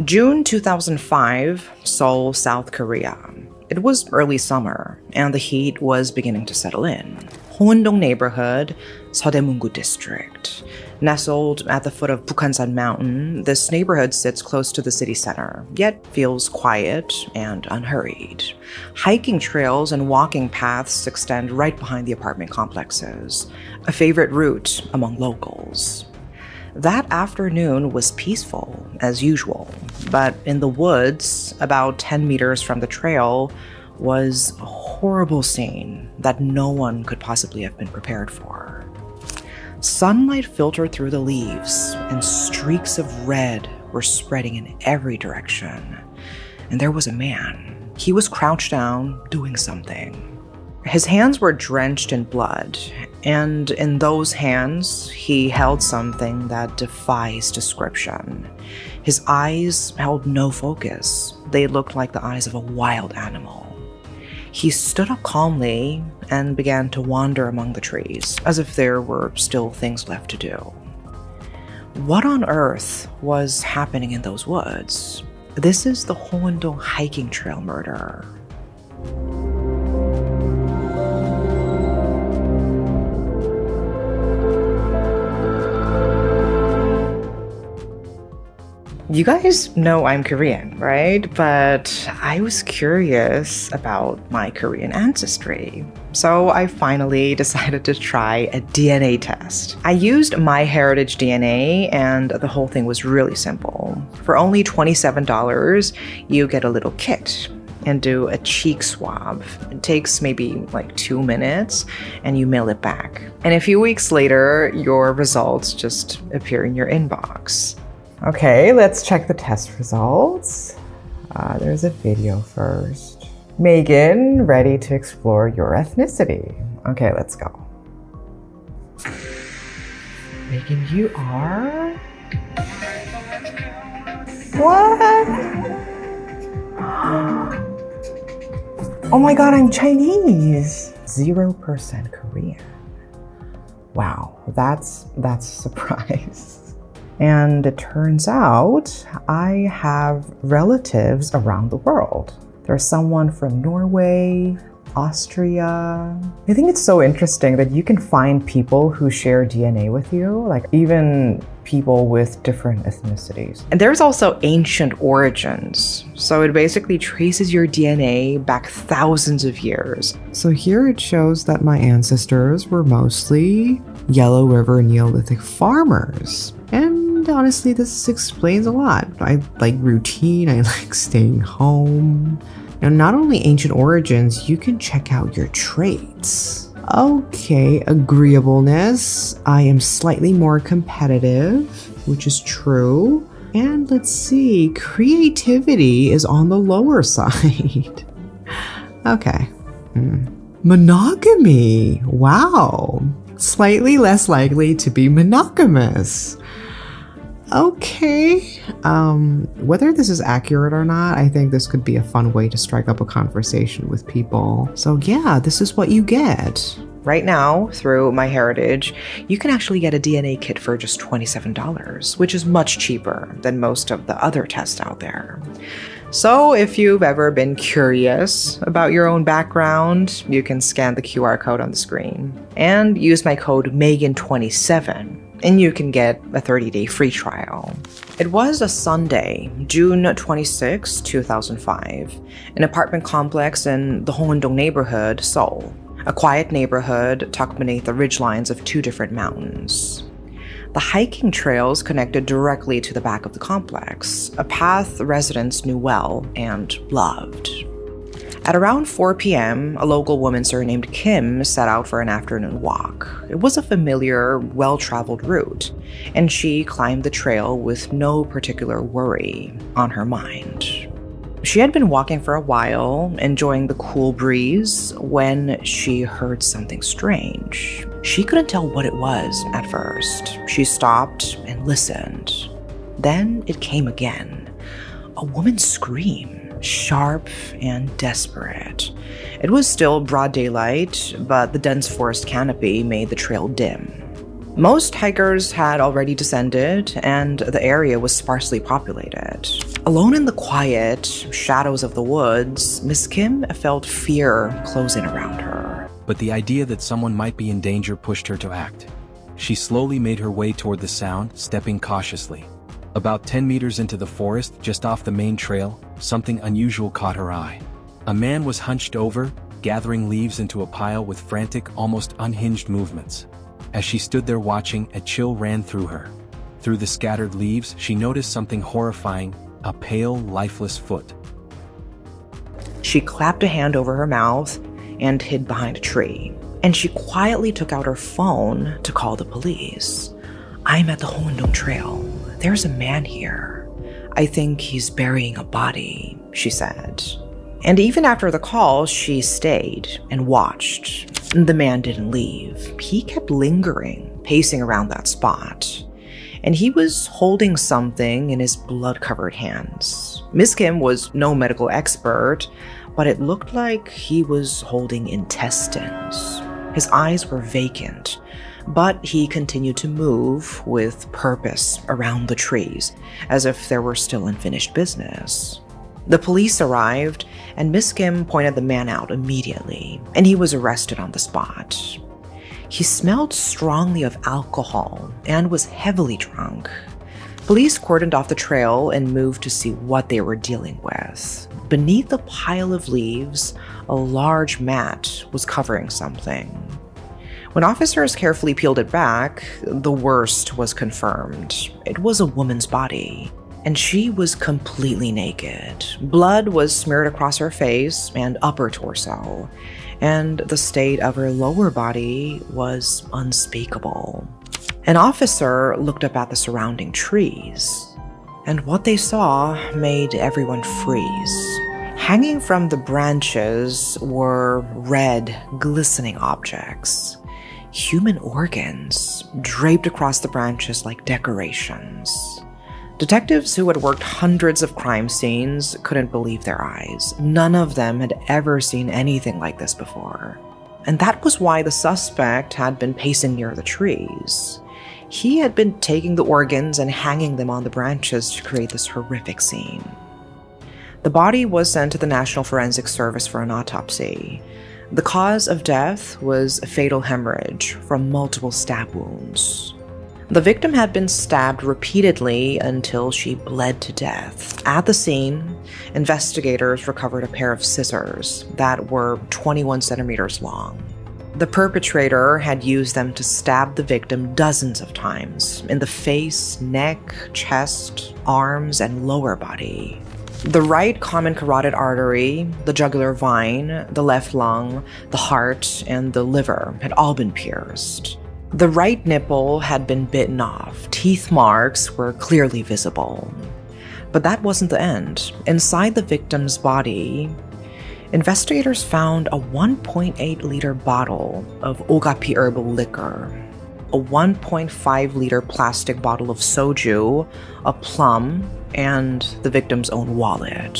June 2005, Seoul, South Korea. It was early summer, and the heat was beginning to settle in. Hoendo neighborhood, Seodaemungu district. Nestled at the foot of Bukhansan Mountain, this neighborhood sits close to the city center, yet feels quiet and unhurried. Hiking trails and walking paths extend right behind the apartment complexes, a favorite route among locals. That afternoon was peaceful, as usual, but in the woods, about 10 meters from the trail, was a horrible scene that no one could possibly have been prepared for. Sunlight filtered through the leaves, and streaks of red were spreading in every direction. And there was a man. He was crouched down, doing something. His hands were drenched in blood, and in those hands, he held something that defies description. His eyes held no focus. They looked like the eyes of a wild animal. He stood up calmly and began to wander among the trees, as if there were still things left to do. What on earth was happening in those woods? This is the Hoendo hiking trail murder. You guys know I'm Korean, right? But I was curious about my Korean ancestry. So I finally decided to try a DNA test. I used MyHeritage DNA, and the whole thing was really simple. For only $27, you get a little kit and do a cheek swab. It takes maybe like 2 minutes, and you mail it back. And a few weeks later, your results just appear in your inbox. Okay, let's check the test results. There's a video first. Megan, ready to explore your ethnicity. Okay, let's go. Megan, you are? What? Oh my god, I'm Chinese. 0% Korean. Wow, that's a surprise. And it turns out I have relatives around the world. There's someone from Norway, Austria. I think it's so interesting that you can find people who share DNA with you, like even people with different ethnicities. And there's also ancient origins. So it basically traces your DNA back thousands of years. So here it shows that my ancestors were mostly Yellow River Neolithic farmers. And honestly, this explains a lot. I like routine, I like staying home. Now, not only ancient origins, you can check out your traits. Okay, agreeableness. I am slightly more competitive, which is true. And let's see, creativity is on the lower side. Okay. Monogamy. Wow. Slightly less likely to be monogamous. Okay. Whether this is accurate or not, I think this could be a fun way to strike up a conversation with people. So yeah, this is what you get. Right now, through MyHeritage, you can actually get a DNA kit for just $27, which is much cheaper than most of the other tests out there. So if you've ever been curious about your own background, you can scan the QR code on the screen and use my code Megan27. And you can get a 30-day free trial. It was a Sunday, June 26, 2005, an apartment complex in the Hundong neighborhood, Seoul, a quiet neighborhood tucked beneath the ridgelines of 2 different mountains. The hiking trails connected directly to the back of the complex, a path residents knew well and loved. At around 4 p.m., a local woman surnamed Kim set out for an afternoon walk. It was a familiar, well-traveled route, and she climbed the trail with no particular worry on her mind. She had been walking for a while, enjoying the cool breeze, when she heard something strange. She couldn't tell what it was at first. She stopped and listened. Then it came again. A woman's scream. Sharp and desperate. It was still broad daylight, but the dense forest canopy made the trail dim. Most hikers had already descended, and the area was sparsely populated. Alone in the quiet shadows of the woods, Miss Kim felt fear closing around her. But the idea that someone might be in danger pushed her to act. She slowly made her way toward the sound, stepping cautiously. About 10 meters into the forest, just off the main trail, something unusual caught her eye. A man was hunched over, gathering leaves into a pile with frantic, almost unhinged movements. As she stood there watching, a chill ran through her. Through the scattered leaves, she noticed something horrifying, a pale, lifeless foot. She clapped a hand over her mouth and hid behind a tree. And she quietly took out her phone to call the police. "I'm at the Hundong Trail. There's a man here. I think he's burying a body," she said. And even after the call, she stayed and watched. The man didn't leave. He kept lingering, pacing around that spot. And he was holding something in his blood-covered hands. Miss Kim was no medical expert, but it looked like he was holding intestines. His eyes were vacant, but he continued to move with purpose around the trees, as if there were still unfinished business. The police arrived, and Miss Kim pointed the man out immediately, and he was arrested on the spot. He smelled strongly of alcohol and was heavily drunk. Police cordoned off the trail and moved to see what they were dealing with. Beneath the pile of leaves, a large mat was covering something. When officers carefully peeled it back, the worst was confirmed. It was a woman's body, and she was completely naked. Blood was smeared across her face and upper torso, and the state of her lower body was unspeakable. An officer looked up at the surrounding trees, and what they saw made everyone freeze. Hanging from the branches were red, glistening objects. Human organs draped across the branches like decorations. Detectives who had worked hundreds of crime scenes couldn't believe their eyes. None of them had ever seen anything like this before. And that was why the suspect had been pacing near the trees. He had been taking the organs and hanging them on the branches to create this horrific scene. The body was sent to the National Forensic Service for an autopsy. The cause of death was a fatal hemorrhage from multiple stab wounds. The victim had been stabbed repeatedly until she bled to death. At the scene, investigators recovered a pair of scissors that were 21 centimeters long. The perpetrator had used them to stab the victim dozens of times in the face, neck, chest, arms, and lower body. The right common carotid artery, the jugular vein, the left lung, the heart, and the liver had all been pierced. The right nipple had been bitten off. Teeth marks were clearly visible. But that wasn't the end. Inside the victim's body, investigators found a 1.8-liter bottle of Ogapi herbal liquor, a 1.5-liter plastic bottle of soju, a plum, and the victim's own wallet.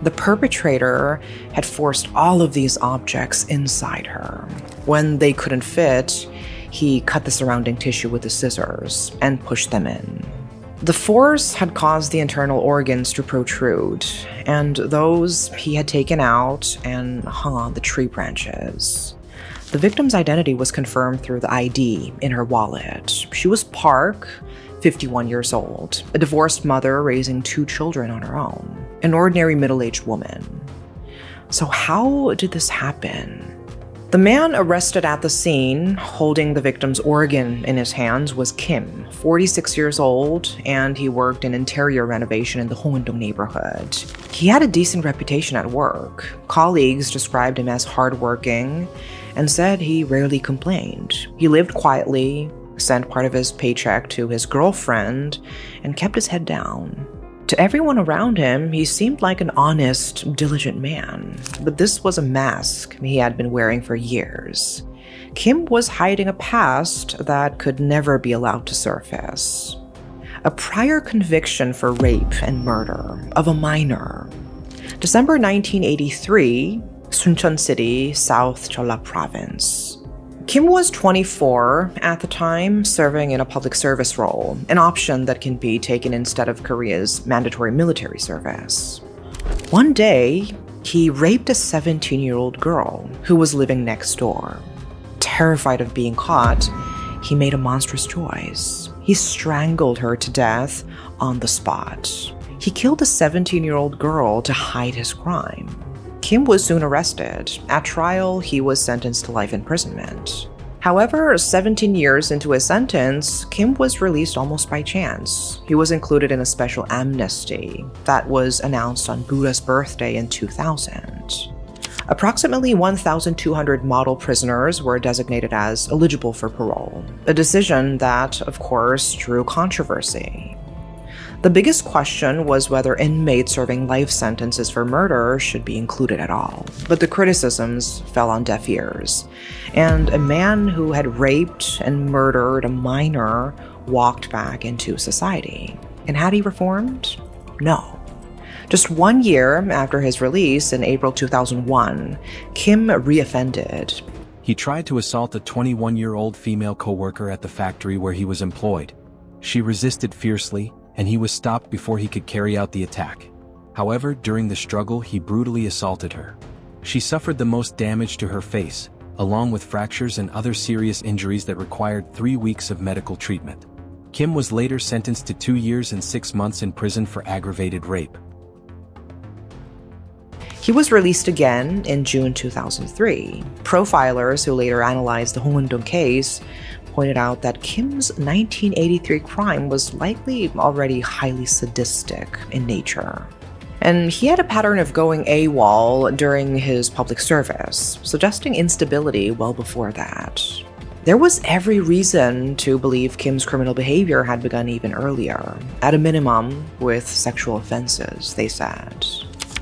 The perpetrator had forced all of these objects inside her. When they couldn't fit, he cut the surrounding tissue with the scissors and pushed them in. The force had caused the internal organs to protrude, and those he had taken out and hung on the tree branches. The victim's identity was confirmed through the ID in her wallet. She was Park, 51 years old, a divorced mother raising 2 children on her own, an ordinary middle-aged woman. So how did this happen? The man arrested at the scene, holding the victim's organ in his hands, was Kim, 46 years old, and he worked in interior renovation in the Hoendo neighborhood. He had a decent reputation at work. Colleagues described him as hardworking and said he rarely complained. He lived quietly, sent part of his paycheck to his girlfriend, and kept his head down. To everyone around him, he seemed like an honest, diligent man. But this was a mask he had been wearing for years. Kim was hiding a past that could never be allowed to surface. A prior conviction for rape and murder of a minor. December 1983, Suncheon City, South Jeolla Province. Kim was 24 at the time, serving in a public service role, an option that can be taken instead of Korea's mandatory military service. One day, he raped a 17-year-old girl who was living next door. Terrified of being caught, he made a monstrous choice. He strangled her to death on the spot. He killed a 17-year-old girl to hide his crime. Kim was soon arrested. At trial, he was sentenced to life imprisonment. However, 17 years into his sentence, Kim was released almost by chance. He was included in a special amnesty that was announced on Buddha's birthday in 2000. Approximately 1,200 model prisoners were designated as eligible for parole, a decision that, of course, drew controversy. The biggest question was whether inmates serving life sentences for murder should be included at all, but the criticisms fell on deaf ears, and a man who had raped and murdered a minor walked back into society. And had he reformed? No. Just 1 year after his release in April 2001, Kim reoffended. He tried to assault a 21-year-old female co-worker at the factory where he was employed. She resisted fiercely, and he was stopped before he could carry out the attack. However, during the struggle, he brutally assaulted her. She suffered the most damage to her face, along with fractures and other serious injuries that required 3 weeks of medical treatment. Kim was later sentenced to 2 years and 6 months in prison for aggravated rape. He was released again in June 2003. Profilers who later analyzed the Hundong case pointed out that Kim's 1983 crime was likely already highly sadistic in nature. And he had a pattern of going AWOL during his public service, suggesting instability well before that. There was every reason to believe Kim's criminal behavior had begun even earlier, at a minimum with sexual offenses, they said.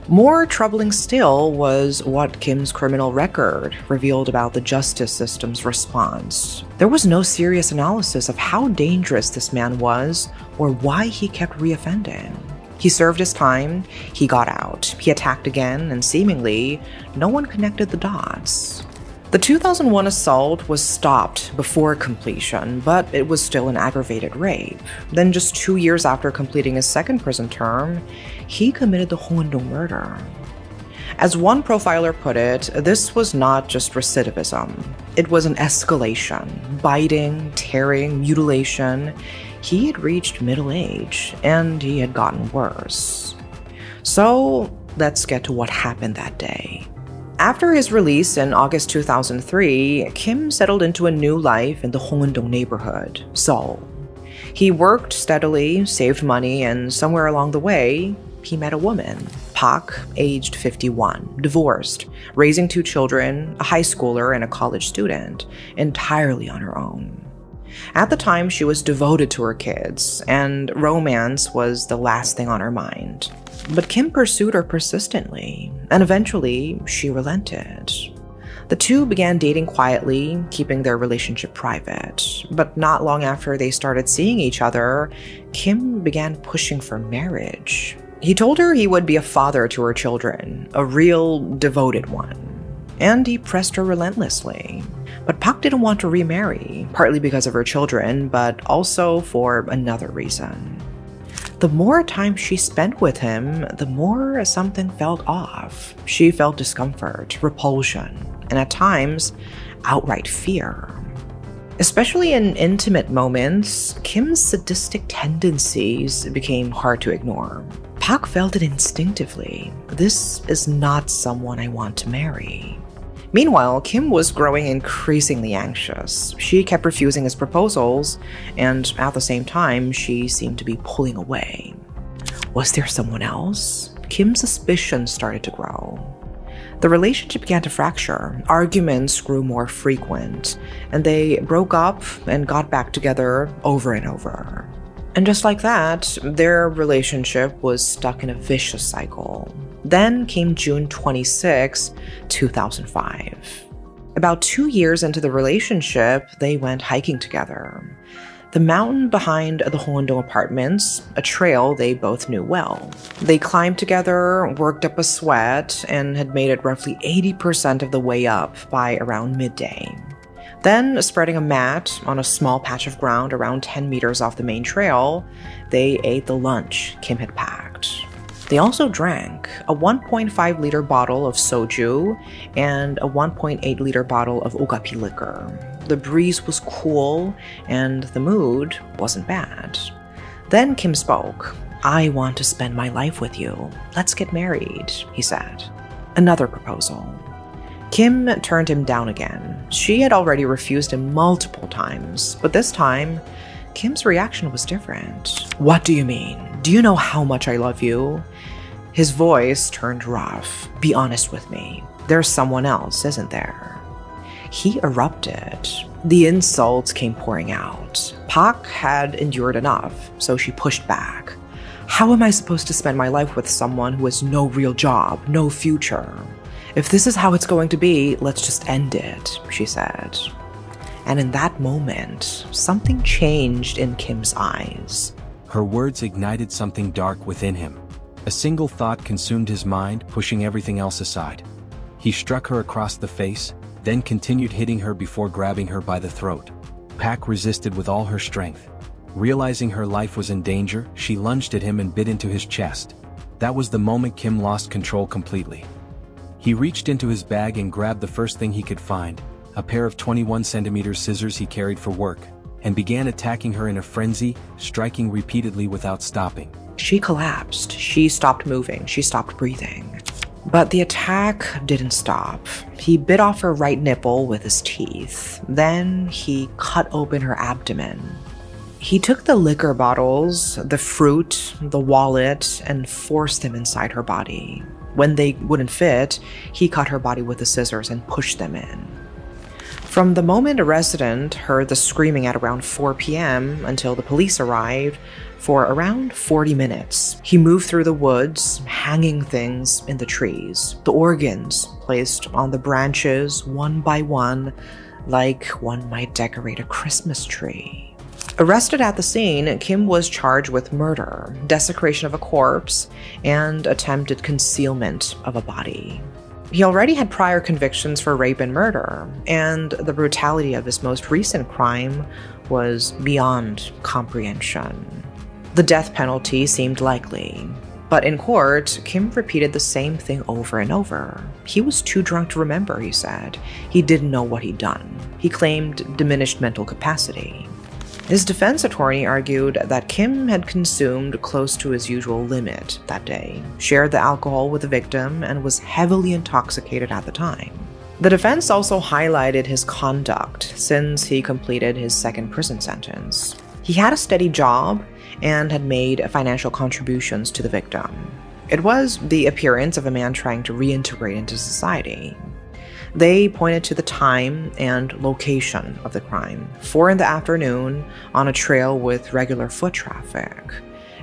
More troubling still was what Kim's criminal record revealed about the justice system's response. There was no serious analysis of how dangerous this man was or why he kept reoffending. He served his time, he got out, he attacked again, and seemingly, no one connected the dots. The 2001 assault was stopped before completion, but it was still an aggravated rape. Then just 2 years after completing his second prison term, he committed the Hoendo murder. As one profiler put it, this was not just recidivism. It was an escalation, biting, tearing, mutilation. He had reached middle age, and he had gotten worse. So let's get to what happened that day. After his release in August 2003, Kim settled into a new life in the Hundong neighborhood, Seoul. He worked steadily, saved money, and somewhere along the way, he met a woman, Park, aged 51, divorced, raising 2 children, a high schooler and a college student, entirely on her own. At the time, she was devoted to her kids, and romance was the last thing on her mind. But Kim pursued her persistently, and eventually, she relented. The two began dating quietly, keeping their relationship private. But not long after they started seeing each other, Kim began pushing for marriage. He told her he would be a father to her children, a real devoted one. And he pressed her relentlessly. But Park didn't want to remarry, partly because of her children, but also for another reason. The more time she spent with him, the more something felt off. She felt discomfort, repulsion, and at times, outright fear. Especially in intimate moments, Kim's sadistic tendencies became hard to ignore. Park felt it instinctively. This is not someone I want to marry. Meanwhile, Kim was growing increasingly anxious. She kept refusing his proposals, and at the same time, she seemed to be pulling away. Was there someone else? Kim's suspicions started to grow. The relationship began to fracture. Arguments grew more frequent, and they broke up and got back together over and over. And just like that, their relationship was stuck in a vicious cycle. Then came June 26, 2005. About 2 years into the relationship, they went hiking together. The mountain behind the Hoendo apartments, a trail they both knew well. They climbed together, worked up a sweat, and had made it roughly 80% of the way up by around midday. Then, spreading a mat on a small patch of ground around 10 meters off the main trail, they ate the lunch Kim had packed. They also drank a 1.5-liter bottle of soju and a 1.8-liter bottle of okapi liquor. The breeze was cool, and the mood wasn't bad. Then Kim spoke. "I want to spend my life with you. Let's get married," he said. Another proposal. Kim turned him down again. She had already refused him multiple times, but this time, Kim's reaction was different. "What do you mean? Do you know how much I love you?" His voice turned rough. "Be honest with me. There's someone else, isn't there?" He erupted. The insults came pouring out. Park had endured enough, so she pushed back. "How am I supposed to spend my life with someone who has no real job, no future? If this is how it's going to be, let's just end it," she said. And in that moment, something changed in Kim's eyes. Her words ignited something dark within him. A single thought consumed his mind, pushing everything else aside. He struck her across the face, then continued hitting her before grabbing her by the throat. Pak resisted with all her strength. Realizing her life was in danger, she lunged at him and bit into his chest. That was the moment Kim lost control completely. He reached into his bag and grabbed the first thing he could find, a pair of 21-centimeter scissors he carried for work, and began attacking her in a frenzy, striking repeatedly without stopping. She collapsed. She stopped moving. She stopped breathing. But the attack didn't stop. He bit off her right nipple with his teeth. Then he cut open her abdomen. He took the liquor bottles, the fruit, the wallet, and forced them inside her body. When they wouldn't fit, he cut her body with the scissors and pushed them in. From the moment a resident heard the screaming at around 4 p.m. until the police arrived, for around 40 minutes, he moved through the woods, hanging things in the trees, the organs placed on the branches one by one, like one might decorate a Christmas tree. Arrested at the scene, Kim was charged with murder, desecration of a corpse, and attempted concealment of a body. He already had prior convictions for rape and murder, and the brutality of his most recent crime was beyond comprehension. The death penalty seemed likely, but in court, Kim repeated the same thing over and over. He was too drunk to remember, he said. He didn't know what he'd done. He claimed diminished mental capacity. His defense attorney argued that Kim had consumed close to his usual limit that day, shared the alcohol with the victim, and was heavily intoxicated at the time. The defense also highlighted his conduct since he completed his second prison sentence. He had a steady job and had made financial contributions to the victim. It was the appearance of a man trying to reintegrate into society. They pointed to the time and location of the crime, 4 in the afternoon on a trail with regular foot traffic.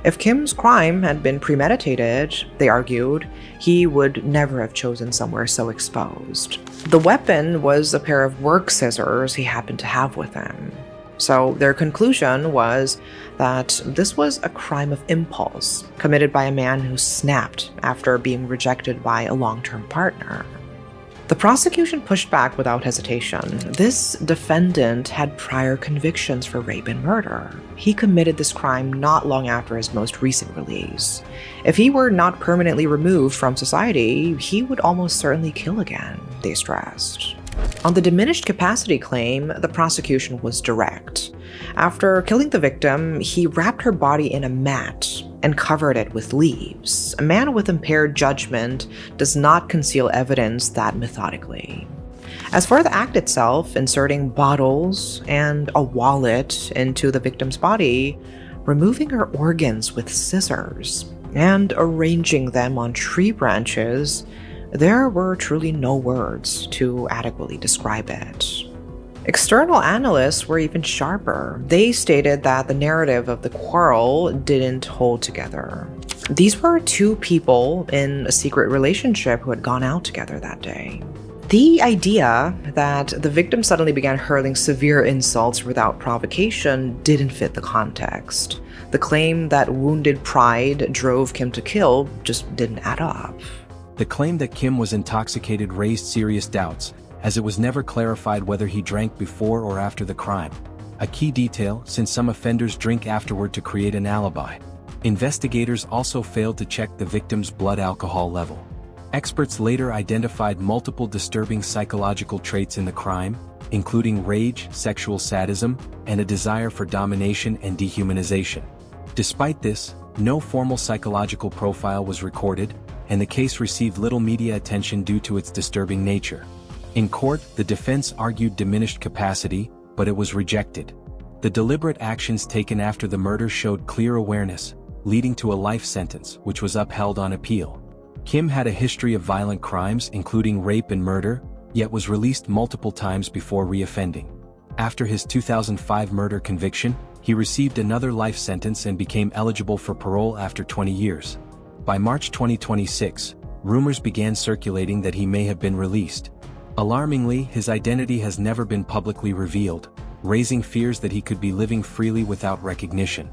If Kim's crime had been premeditated, they argued, he would never have chosen somewhere so exposed. The weapon was a pair of work scissors he happened to have with him. So their conclusion was that this was a crime of impulse, committed by a man who snapped after being rejected by a long-term partner. The prosecution pushed back without hesitation. This defendant had prior convictions for rape and murder. He committed this crime not long after his most recent release. If he were not permanently removed from society, he would almost certainly kill again, they stressed. On the diminished capacity claim, the prosecution was direct. After killing the victim, he wrapped her body in a mat and covered it with leaves. A man with impaired judgment does not conceal evidence that methodically. As for the act itself, inserting bottles and a wallet into the victim's body, removing her organs with scissors, and arranging them on tree branches, there were truly no words to adequately describe it. External analysts were even sharper. They stated that the narrative of the quarrel didn't hold together. These were two people in a secret relationship who had gone out together that day. The idea that the victim suddenly began hurling severe insults without provocation didn't fit the context. The claim that wounded pride drove Kim to kill just didn't add up. The claim that Kim was intoxicated raised serious doubts, as it was never clarified whether he drank before or after the crime. A key detail, since some offenders drink afterward to create an alibi. Investigators also failed to check the victim's blood alcohol level. Experts later identified multiple disturbing psychological traits in the crime, including rage, sexual sadism, and a desire for domination and dehumanization. Despite this, no formal psychological profile was recorded, and the case received little media attention due to its disturbing nature. In court, the defense argued diminished capacity, but it was rejected. The deliberate actions taken after the murder showed clear awareness, leading to a life sentence, which was upheld on appeal. Kim had a history of violent crimes, including rape and murder, yet was released multiple times before reoffending. After his 2005 murder conviction, he received another life sentence and became eligible for parole after 20 years. By March 2026, rumors began circulating that he may have been released. Alarmingly, his identity has never been publicly revealed, raising fears that he could be living freely without recognition.